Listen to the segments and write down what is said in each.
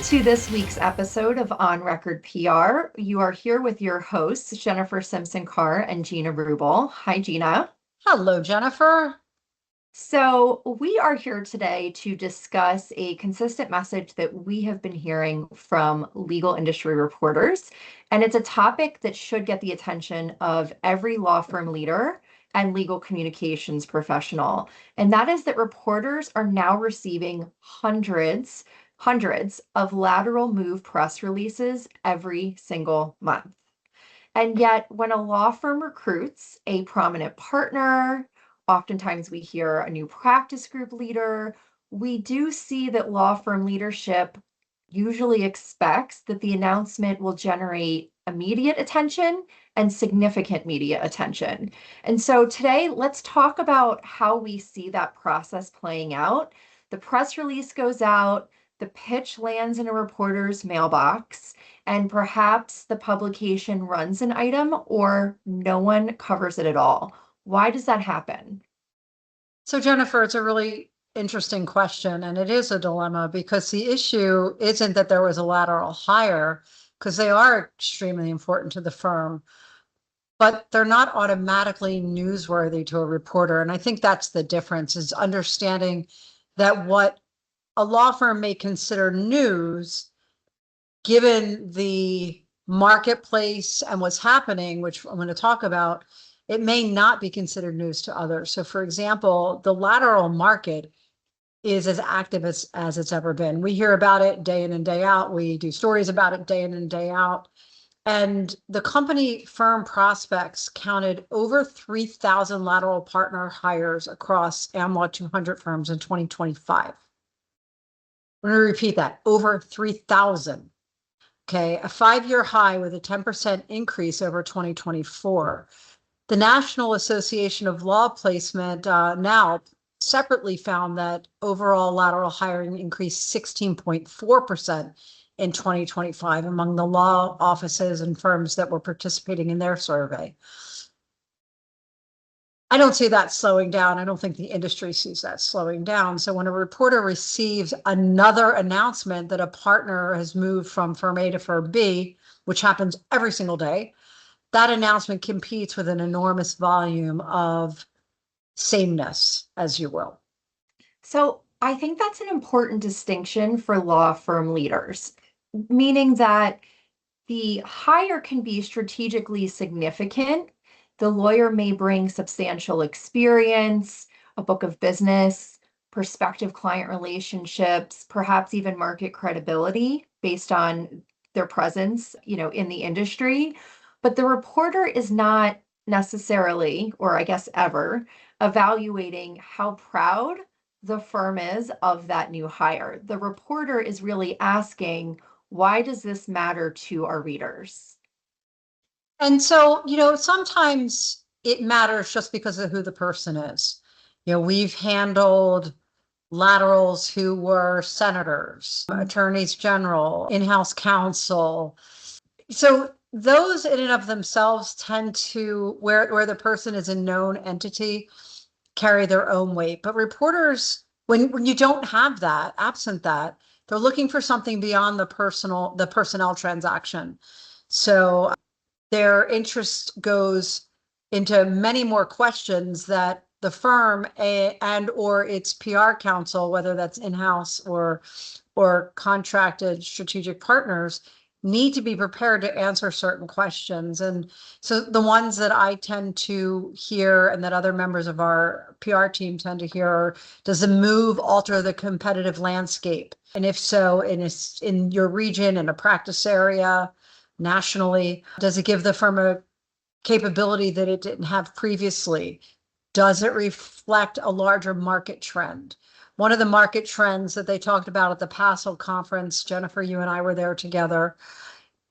to this week's episode of On Record PR. You are here with your hosts, Jennifer Simpson Carr and Gina Rubel. Hi, Gina. Hello, Jennifer. So, we are here today to discuss a consistent message that we have been hearing from legal industry reporters. And it's a topic that should get the attention of every law firm leader and legal communications professional. And that is that reporters are now receiving hundreds of lateral move press releases every single month. And yet, when a law firm recruits a prominent partner, oftentimes we hear a new practice group leader, we do see that law firm leadership usually expects that the announcement will generate immediate attention and significant media attention. And so today, let's talk about how we see that process playing out. The press release goes out, the pitch lands in a reporter's mailbox, and perhaps the publication runs an item or no one covers it at all. Why does that happen? So, Jennifer, it's a really interesting question, and it is a dilemma because the issue isn't that there was a lateral hire, because they are extremely important to the firm, but they're not automatically newsworthy to a reporter. And I think that's the difference, is understanding that what a law firm may consider news, given the marketplace and what's happening, which I'm going to talk about, it may not be considered news to others. So, for example, the lateral market is as active as it's ever been. We hear about it day in and day out. We do stories about it day in and day out. And the company firm prospects counted over 3,000 lateral partner hires across AmLaw 200 firms in 2025. I'm going to repeat that, over 3,000. Okay, a 5-year high with a 10% increase over 2024. The National Association of Law Placement now separately found that overall lateral hiring increased 16.4% in 2025 among the law offices and firms that were participating in their survey. I don't see that slowing down. I don't think the industry sees that slowing down. So when a reporter receives another announcement that a partner has moved from firm A to firm B, which happens every single day, that announcement competes with an enormous volume of sameness, as you will. So I think that's an important distinction for law firm leaders, meaning that the hire can be strategically significant. The lawyer may bring substantial experience, a book of business, prospective client relationships, perhaps even market credibility based on their presence, in the industry. But the reporter is not necessarily, or I guess ever, evaluating how proud the firm is of that new hire. The reporter is really asking, why does this matter to our readers? And so, sometimes it matters just because of who the person is. We've handled laterals who were senators, attorneys general, in-house counsel. So those in and of themselves tend to, where the person is a known entity, carry their own weight. But reporters, when you don't have that, absent that, they're looking for something beyond the personnel transaction. So their interest goes into many more questions that the firm and or its PR counsel, whether that's in-house or contracted strategic partners, need to be prepared to answer certain questions. And so the ones that I tend to hear and that other members of our PR team tend to hear are, does the move alter the competitive landscape? And if so, in your region, in a practice area, nationally, does it give the firm a capability that it didn't have previously? Does it reflect a larger market trend? One of the market trends that they talked about at the PASL conference, Jennifer, you and I were there together,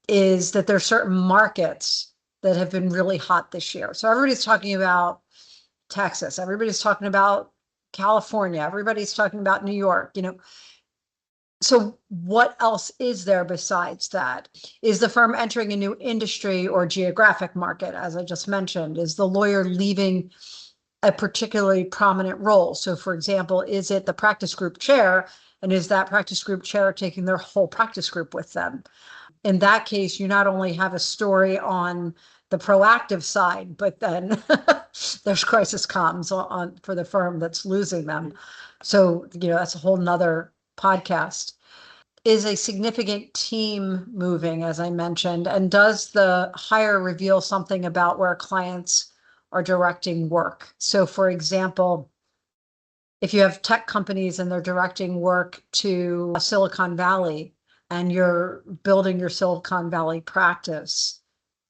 is that there are certain markets that have been really hot this year. So everybody's talking about Texas, everybody's talking about California, everybody's talking about New York, So what else is there besides that? Is the firm entering a new industry or geographic market, as I just mentioned? Is the lawyer leaving a particularly prominent role? So, for example, is it the practice group chair And is that practice group chair taking their whole practice group with them? In that case, you not only have a story on the proactive side, but then there's crisis comms on for the firm that's losing them. So, that's a whole nother podcast. Is a significant team moving, as I mentioned, and does the hire reveal something about where clients are directing work? So, for example, if you have tech companies and they're directing work to Silicon Valley and you're building your Silicon Valley practice,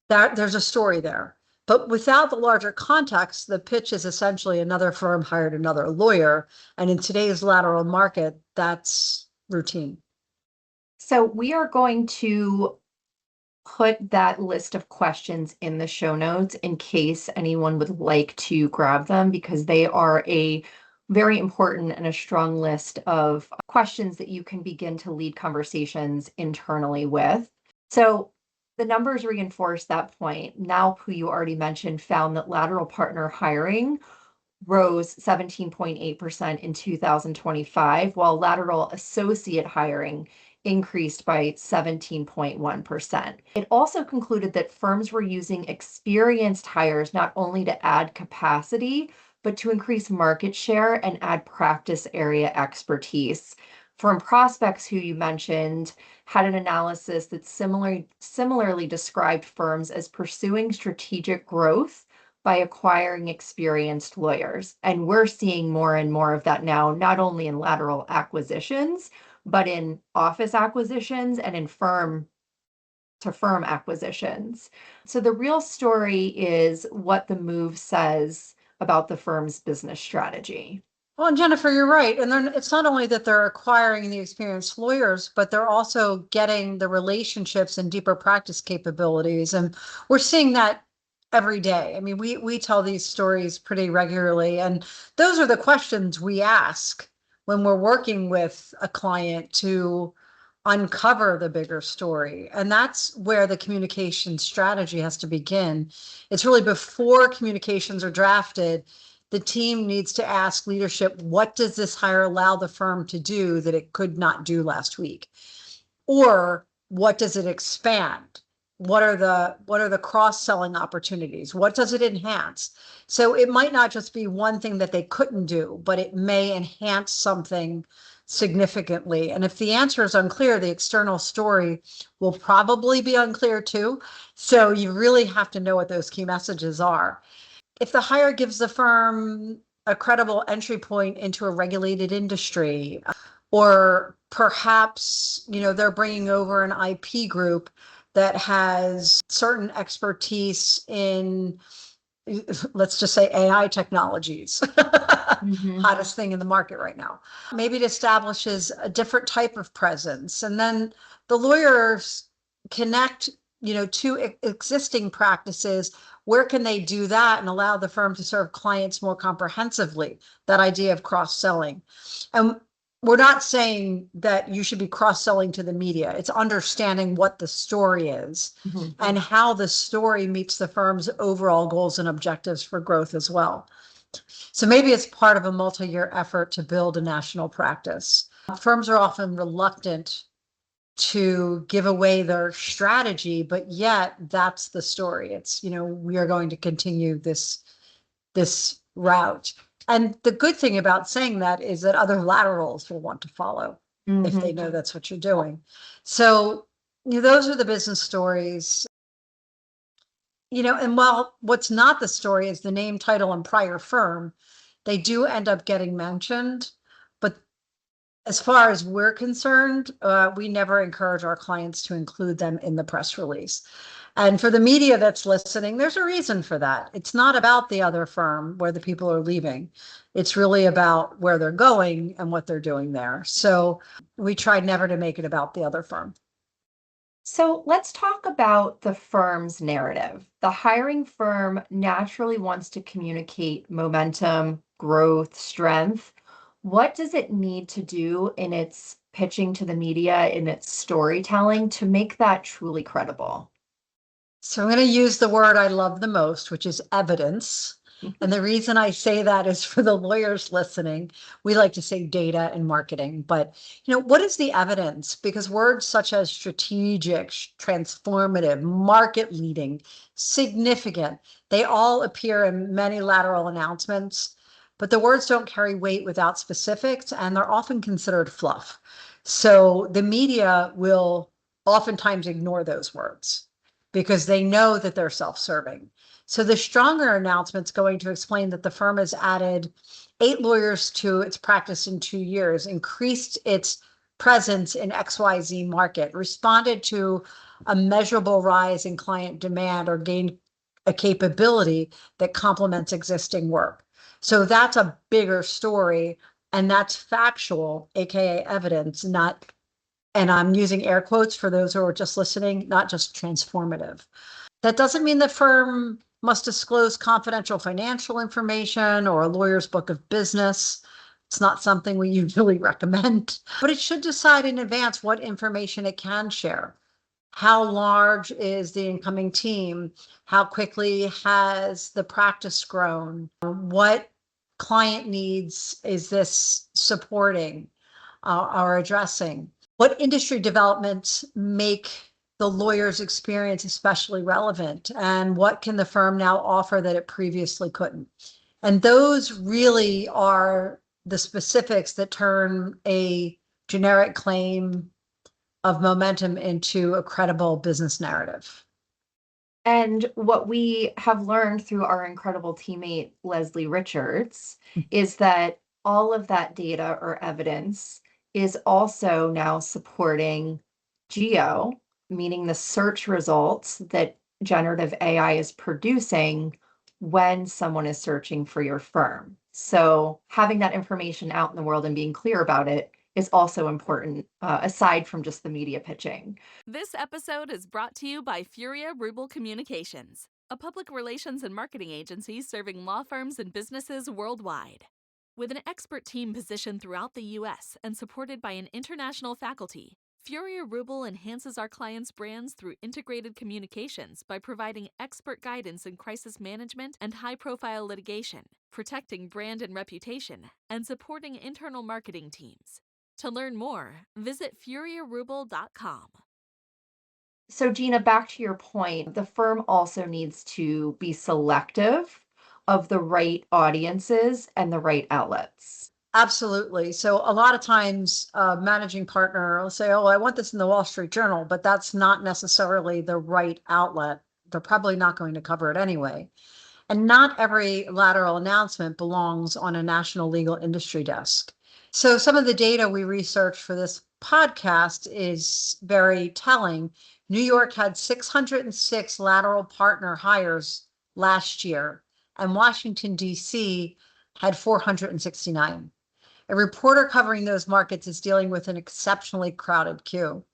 there's a story there. But without the larger context, the pitch is essentially another firm hired another lawyer. And in today's lateral market, that's routine. So we are going to put that list of questions in the show notes in case anyone would like to grab them, because they are a very important and a strong list of questions that you can begin to lead conversations internally with. So the numbers reinforce that point. Now, who you already mentioned, found that lateral partner hiring rose 17.8% in 2025, while lateral associate hiring increased by 17.1%. It also concluded that firms were using experienced hires not only to add capacity, but to increase market share and add practice area expertise. Firm prospects, who you mentioned, had an analysis that similarly described firms as pursuing strategic growth by acquiring experienced lawyers. And we're seeing more and more of that now, not only in lateral acquisitions, but in office acquisitions and in firm to firm acquisitions. So the real story is what the move says about the firm's business strategy. Well, and Jennifer, you're right. And then it's not only that they're acquiring the experienced lawyers, but they're also getting the relationships and deeper practice capabilities. And we're seeing that every day. I mean, we tell these stories pretty regularly. And those are the questions we ask when we're working with a client to uncover the bigger story. And that's where the communication strategy has to begin. It's really before communications are drafted, the team needs to ask leadership, what does this hire allow the firm to do that it could not do last week? Or what does it expand? What are the cross-selling opportunities? What does it enhance? So it might not just be one thing that they couldn't do, but it may enhance something significantly. And if the answer is unclear, the external story will probably be unclear too. So you really have to know what those key messages are. If the hire gives the firm a credible entry point into a regulated industry, or perhaps, they're bringing over an IP group that has certain expertise in, let's just say, AI technologies, hottest thing in the market right now. Maybe it establishes a different type of presence. And then the lawyers connect, to existing practices. Where can they do that and allow the firm to serve clients more comprehensively? That idea of cross-selling. And we're not saying that you should be cross-selling to the media. It's understanding what the story is and how the story meets the firm's overall goals and objectives for growth as well. So maybe it's part of a multi-year effort to build a national practice. Firms are often reluctant to give away their strategy, but yet that's the story. It's, we are going to continue this route. And the good thing about saying that is that other laterals will want to follow if they know that's what you're doing. So, those are the business stories. And while what's not the story is the name, title, and prior firm, they do end up getting mentioned. But as far as we're concerned, we never encourage our clients to include them in the press release. And for the media that's listening, there's a reason for that. It's not about the other firm where the people are leaving. It's really about where they're going and what they're doing there. So we try never to make it about the other firm. So let's talk about the firm's narrative. The hiring firm naturally wants to communicate momentum, growth, strength. What does it need to do in its pitching to the media, in its storytelling, to make that truly credible? So I'm going to use the word I love the most, which is evidence. And the reason I say that is for the lawyers listening, we like to say data and marketing, but what is the evidence? Because words such as strategic, transformative, market leading, significant, they all appear in many lateral announcements, but the words don't carry weight without specifics, and they're often considered fluff. So the media will oftentimes ignore those words because they know that they're self-serving. So the stronger announcement's going to explain that the firm has added 8 lawyers to its practice in 2 years, increased its presence in XYZ market, responded to a measurable rise in client demand, or gained a capability that complements existing work. So that's a bigger story, and that's factual, aka evidence, not, and I'm using air quotes for those who are just listening, not just transformative. That doesn't mean the firm must disclose confidential financial information or a lawyer's book of business. It's not something we usually recommend, but it should decide in advance what information it can share. How large is the incoming team? How quickly has the practice grown? What client needs is this supporting or addressing? What industry developments make the lawyer's experience especially relevant? And what can the firm now offer that it previously couldn't? And those really are the specifics that turn a generic claim of momentum into a credible business narrative. And what we have learned through our incredible teammate, Leslie Richards, is that all of that data or evidence is also now supporting geo, meaning the search results that generative AI is producing when someone is searching for your firm. So having that information out in the world and being clear about it is also important, aside from just the media pitching. This episode is brought to you by Furia Rubel Communications, a public relations and marketing agency serving law firms and businesses worldwide. With an expert team positioned throughout the U.S. and supported by an international faculty, Furia Rubel enhances our clients' brands through integrated communications by providing expert guidance in crisis management and high-profile litigation, protecting brand and reputation, and supporting internal marketing teams. To learn more, visit furiarubel.com. So Gina, back to your point, the firm also needs to be selective of the right audiences and the right outlets. Absolutely. So a lot of times, managing partner will say, "Oh, I want this in the Wall Street Journal," but that's not necessarily the right outlet. They're probably not going to cover it anyway. And not every lateral announcement belongs on a national legal industry desk. So some of the data we researched for this podcast is very telling. New York had 606 lateral partner hires last year, and Washington, D.C. had 469. A reporter covering those markets is dealing with an exceptionally crowded queue.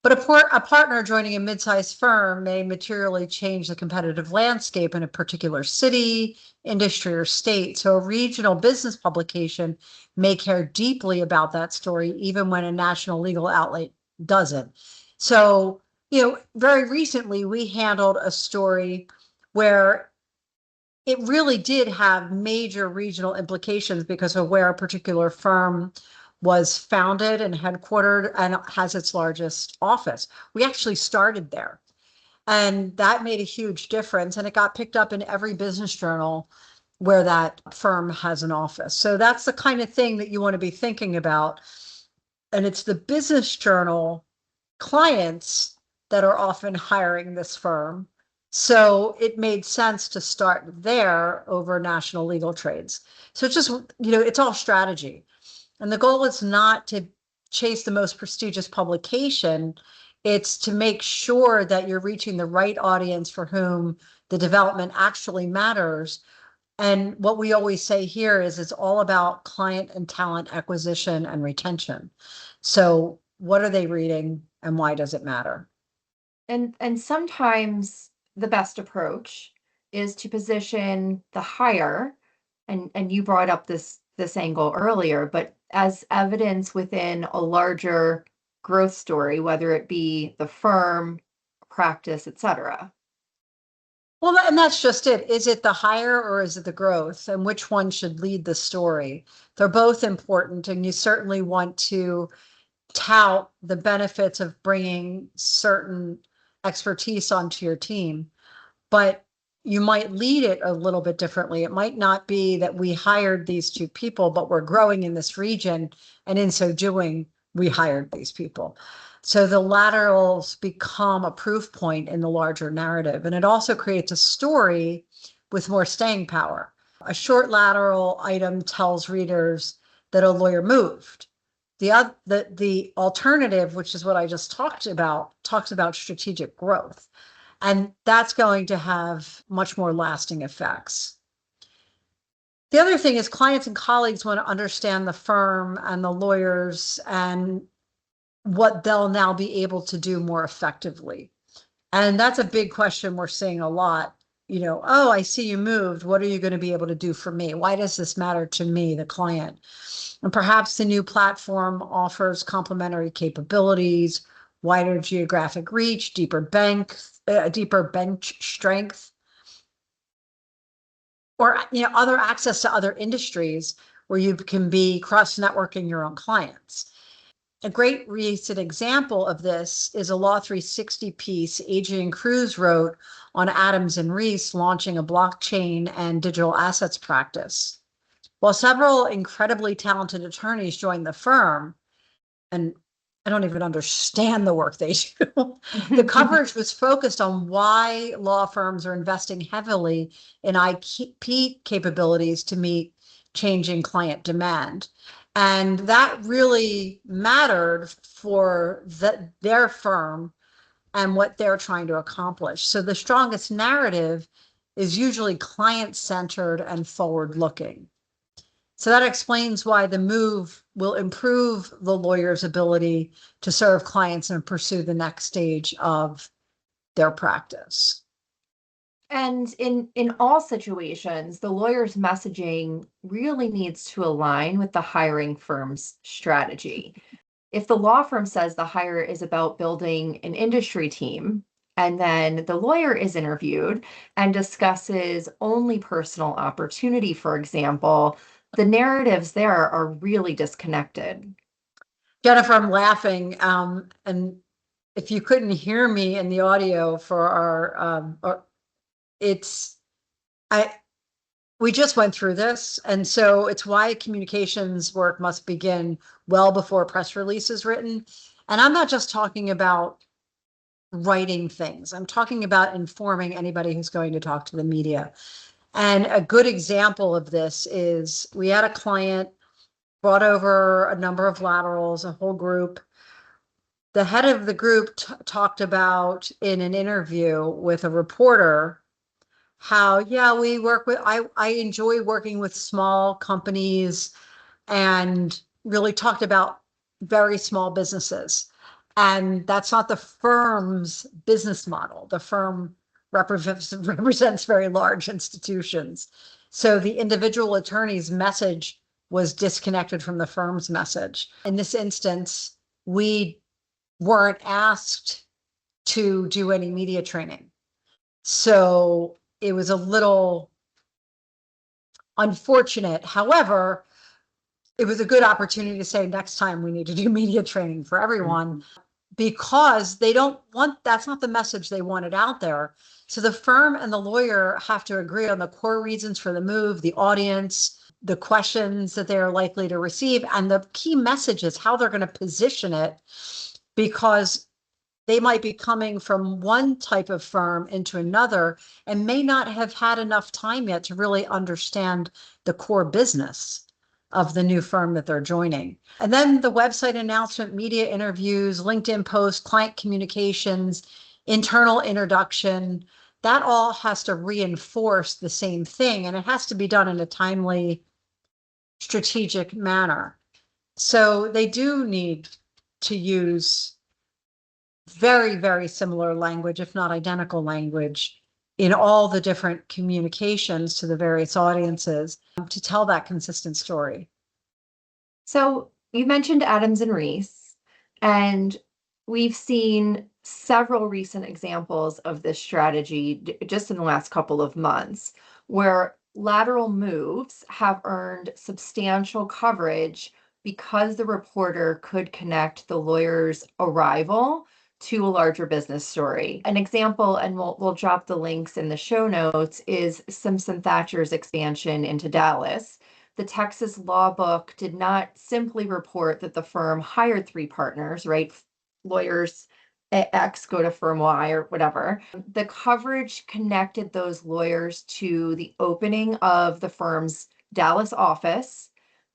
But a partner joining a mid-sized firm may materially change the competitive landscape in a particular city, industry, or state. So a regional business publication may care deeply about that story, even when a national legal outlet doesn't. So, very recently we handled a story where it really did have major regional implications because of where a particular firm was founded and headquartered and has its largest office. We actually started there, and that made a huge difference. And it got picked up in every business journal where that firm has an office. So that's the kind of thing that you want to be thinking about. And it's the business journal clients that are often hiring this firm. So it made sense to start there over national legal trades. So it's just, it's all strategy. And the goal is not to chase the most prestigious publication. It's to make sure that you're reaching the right audience for whom the development actually matters. And what we always say here is it's all about client and talent acquisition and retention. So what are they reading and why does it matter? And sometimes the best approach is to position the hire, and you brought up this angle earlier, but as evidence within a larger growth story, whether it be the firm, practice, etc. Well, and that's just it. Is it the hire or is it the growth? And which one should lead the story? They're both important, and you certainly want to tout the benefits of bringing certain expertise onto your team, but you might lead it a little bit differently. It might not be that we hired these two people, but we're growing in this region, and in so doing, we hired these people. So the laterals become a proof point in the larger narrative, and it also creates a story with more staying power. A short lateral item tells readers that a lawyer moved. The alternative, which is what I just talked about, talks about strategic growth. And that's going to have much more lasting effects. The other thing is clients and colleagues want to understand the firm and the lawyers and what they'll now be able to do more effectively. And that's a big question we're seeing a lot. You know, oh, I see you moved. What are you going to be able to do for me? Why does this matter to me, the client? And perhaps the new platform offers complementary capabilities, wider geographic reach, deeper bench strength, or other access to other industries where you can be cross-networking your own clients. A great recent example of this is a Law 360 piece Adrian Cruz wrote on Adams and Reese launching a blockchain and digital assets practice. While several incredibly talented attorneys joined the firm, and I don't even understand the work they do, the coverage was focused on why law firms are investing heavily in IP capabilities to meet changing client demand. And that really mattered for their firm and what they're trying to accomplish. So the strongest narrative is usually client-centered and forward-looking. So that explains why the move will improve the lawyer's ability to serve clients and pursue the next stage of their practice. And in all situations, the lawyer's messaging really needs to align with the hiring firm's strategy. If the law firm says the hire is about building an industry team, and then the lawyer is interviewed and discusses only personal opportunity, for example, the narratives there are really disconnected. Jennifer, I'm laughing. And if you couldn't hear me in the audio for we just went through this. And so it's why communications work must begin well before a press release is written. And I'm not just talking about writing things. I'm talking about informing anybody who's going to talk to the media. And a good example of this is we had a client brought over a number of laterals, a whole group. The head of the group talked about in an interview with a reporter how, yeah, we work with, I enjoy working with small companies, and really talked about very small businesses. And that's not the firm's business model. The firm represents very large institutions. So the individual attorney's message was disconnected from the firm's message. In this instance, we weren't asked to do any media training. So it was a little unfortunate. However, it was a good opportunity to say next time we need to do media training for everyone, because they don't want, that's not the message they wanted out there. So the firm and the lawyer have to agree on the core reasons for the move, the audience, the questions that they're likely to receive, and the key message is how they're going to position it, because they might be coming from one type of firm into another and may not have had enough time yet to really understand the core business of the new firm that they're joining. And then the website announcement, media interviews, LinkedIn posts, client communications, internal introduction, that all has to reinforce the same thing, and it has to be done in a timely, strategic manner. So they do need to use very, very similar language, if not identical language, in all the different communications to the various audiences to tell that consistent story. So you mentioned Adams and Reese, and We've seen several recent examples of this strategy just in the last couple of months, where lateral moves have earned substantial coverage because the reporter could connect the lawyer's arrival to a larger business story. An example, and we'll drop the links in the show notes, is Simpson Thatcher's expansion into Dallas. The Texas Law Book did not simply report that the firm hired 3 partners, right? Lawyers X go to firm Y or whatever. The coverage connected those lawyers to the opening of the firm's Dallas office,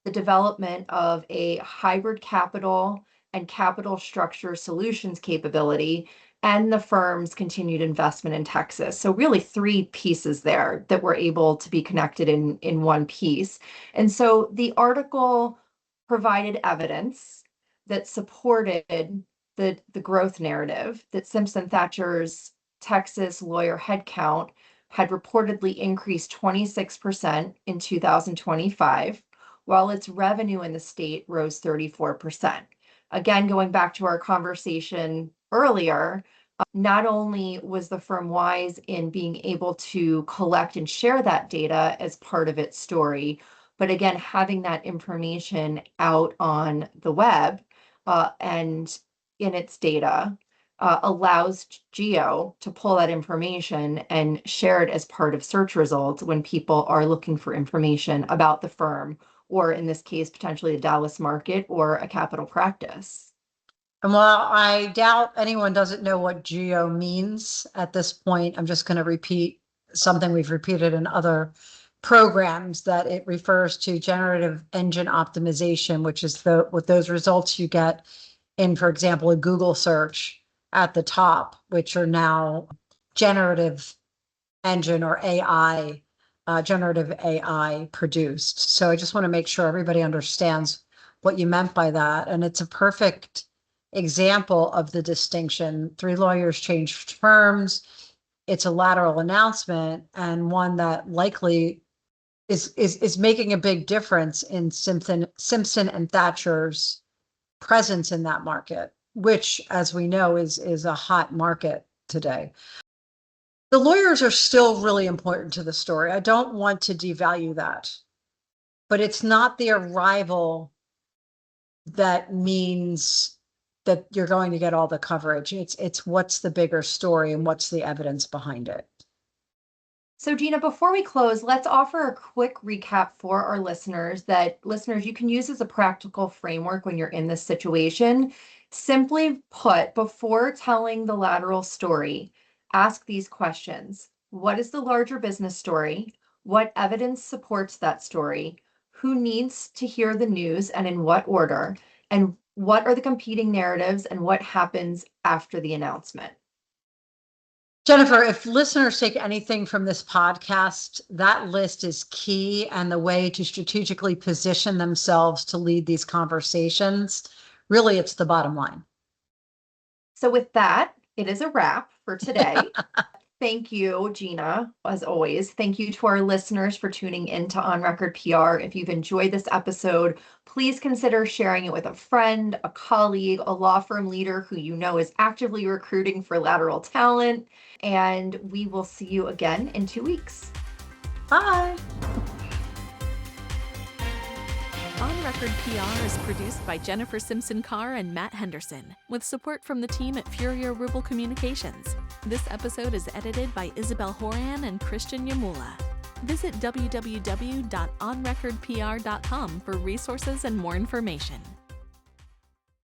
the development of a hybrid capital and capital structure solutions capability, and the firm's continued investment in Texas. So really 3 pieces there that were able to be connected in one piece. And so the article provided evidence that supported the growth narrative that Simpson Thatcher's Texas lawyer headcount had reportedly increased 26% in 2025, while its revenue in the state rose 34%. Again, going back to our conversation earlier, not only was the firm wise in being able to collect and share that data as part of its story, but again, having that information out on the web and in its data allows Geo to pull that information and share it as part of search results when people are looking for information about the firm, or in this case, potentially the Dallas market or a capital practice. And while I doubt anyone doesn't know what geo means at this point, I'm just going to repeat something we've repeated in other programs, that it refers to generative engine optimization, which is with those results you get in, for example, a Google search at the top, which are now generative engine or AI, generative AI produced. So I just want to make sure everybody understands what you meant by that. And it's a perfect example of the distinction. 3 lawyers changed firms. It's a lateral announcement, and one that likely is making a big difference in Simpson and Thatcher's presence in that market, which, as we know, is a hot market today. The lawyers are still really important to the story. I don't want to devalue that, but it's not the arrival that means that you're going to get all the coverage. It's what's the bigger story and what's the evidence behind it. So Gina, before we close, let's offer a quick recap for our listeners that you can use as a practical framework when you're in this situation. Simply put, before telling the lateral story, ask these questions. What is the larger business story? What evidence supports that story? Who needs to hear the news and in what order? And what are the competing narratives and what happens after the announcement? Jennifer, if listeners take anything from this podcast, that list is key, and the way to strategically position themselves to lead these conversations. Really, it's the bottom line. So with that, it is a wrap for today. Thank you, Gina, as always. Thank you to our listeners for tuning in to On Record PR. If you've enjoyed this episode, please consider sharing it with a friend, a colleague, a law firm leader who you know is actively recruiting for lateral talent. And we will see you again in 2 weeks. Bye. On Record PR is produced by Jennifer Simpson Carr and Matt Henderson, with support from the team at Furia Rubel Communications. This episode is edited by Isabel Horan and Christian Yamula. Visit www.onrecordpr.com for resources and more information.